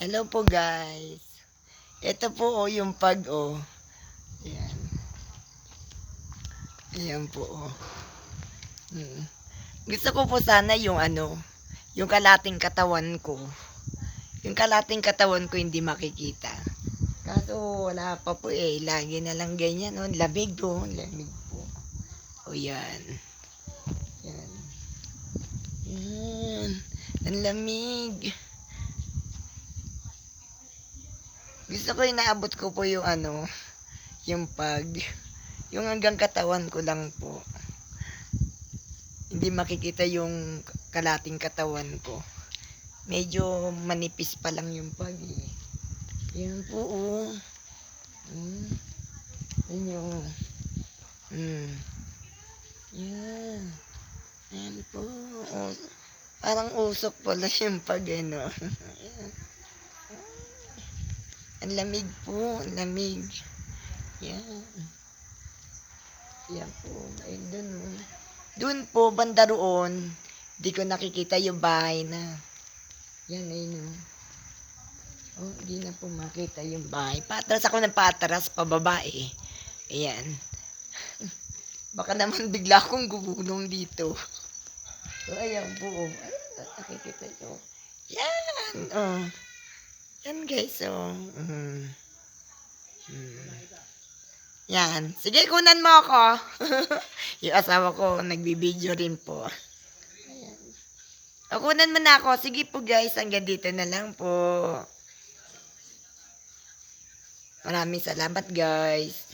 Hello po guys. Ito po yung pag Ayan. Ayan po Hmm. Gusto ko po sana yung yung kalating katawan ko. Yung kalating katawan ko hindi makikita. Kaso wala pa po lagi na lang ganyan lamig lamig po. Yan. Yan. Yan. Ang lamig. Gusto ko inaabot ko po yung yung hanggang katawan ko lang po. Hindi makikita yung kalating katawan ko. Medyo manipis pa lang yung Yan po Yan yung Yan. Yan po. Parang usok pala yung Ang lamig po, ang lamig. Yan. Yan po. Ayun dun Dun po, banda roon, di ko nakikita yung bahay na. Yan, ayun di na po makita yung bahay. Patras ako ng patras, pababa Ayan. Baka naman bigla akong gugulong dito. So, ayan po. Ayun, nakikita nyo. Yan, Yan guys, Yan. Sige, kunan mo ako. Yung asawa ko, nagbibideo rin po. Ayan. Kunan mo na ako. Sige po guys, hanggang dito na lang po. Maraming salamat guys.